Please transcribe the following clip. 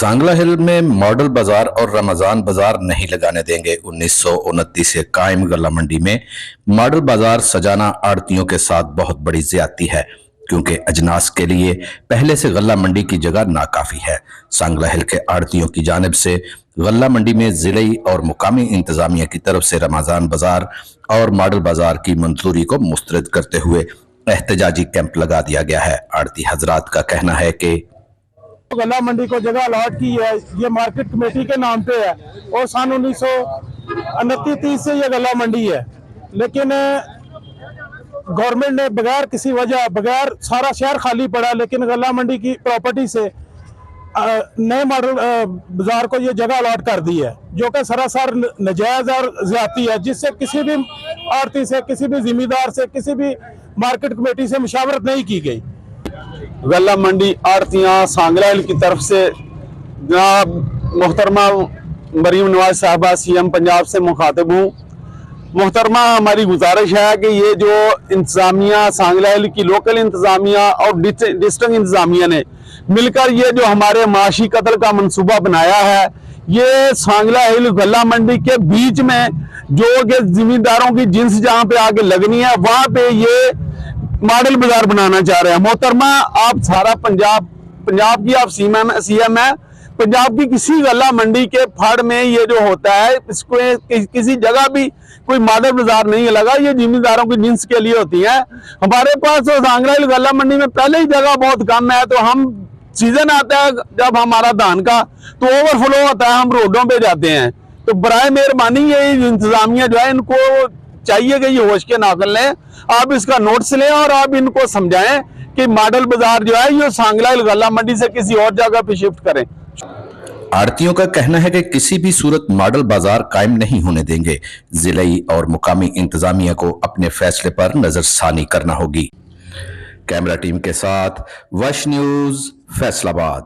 सांगला हिल में मॉडल बाजार और रमजान बाजार नहीं लगाने देंगे। 1929 से कायम गल्ला मंडी में मॉडल बाजार सजाना आड़तियों के साथ बहुत बड़ी ज्यादती है, क्योंकि अजनास के लिए पहले से गल्ला मंडी की जगह नाकाफी है। सांगला हिल के आड़तियों की जानिब से गल्ला मंडी में जिले और मुकामी इंतजामिया की तरफ से रमजान बाजार और मॉडल बाजार की मंजूरी को मुस्तरद करते हुए एहतजाजी कैंप लगा दिया गया है। आड़ती हजरात का कहना है कि गल्ला मंडी को जगह अलॉट की है, ये मार्केट कमेटी के नाम पे है और सन 1929-30 से ये गल्ला मंडी है, लेकिन गवर्नमेंट ने बगैर किसी वजह बगैर सारा शहर खाली पड़ा, लेकिन गल्ला मंडी की प्रॉपर्टी से नए मॉडल बाजार को ये जगह अलॉट कर दी है, जो कि सरासर नजायज और ज्यादती है, जिससे किसी भी आड़ती से, किसी भी जिम्मेदार से, किसी भी मार्केट कमेटी से मुशावरत नहीं की गई। गल्ला मंडी आड़तियाँ सांगला हिल की तरफ से जनाब मोहतरमा मरीम नवाज साहबा CM पंजाब से मुखातिब हूँ। मोहतरमा, हमारी गुजारिश है कि ये जो इंतज़ामिया सांगला हिल की लोकल इंतज़ामिया और डिस्ट्रिक्ट इंतज़ामिया ने मिलकर ये जो हमारे माशी कत्ल का मंसूबा बनाया है, ये सांगला हिल गल्ला मंडी के बीच में जो कि जिम्मेदारों की जिन्स जहाँ पे आगे लगनी है, वहाँ पे ये मॉडल बाजार बनाना चाह रहे हैं। मोहतरमा, आप सारा पंजाब की आप CM है, पंजाब की किसी गल्ला मंडी के फड़ में ये जो होता है, इसको किसी जगह भी कोई मॉडल बाजार नहीं लगा, ये जिम्मेदारों की जिन्स के लिए होती है। हमारे पास तो सांगला हिल गल्ला मंडी में पहले ही जगह बहुत कम है, तो हम सीजन आता है जब हमारा धान का तो ओवरफ्लो होता है, हम रोडों पे जाते हैं। तो बराए मेहरबानी ये इंतजामिया जो है, इनको चाहिए कि ये होश के नाकल लें, आप इसका नोट्स लें और आप इनको समझाएं कि मॉडल बाजार जो है ये सांगला हिल गल्ला मंडी से किसी और जगह पे शिफ्ट करें। आड़तियों का कहना है कि किसी भी सूरत मॉडल बाजार कायम नहीं होने देंगे। जिले और मुकामी इंतजामिया को अपने फैसले पर नजरसानी करना होगी। कैमरा टीम के साथ वश न्यूज, फैसलाबाद।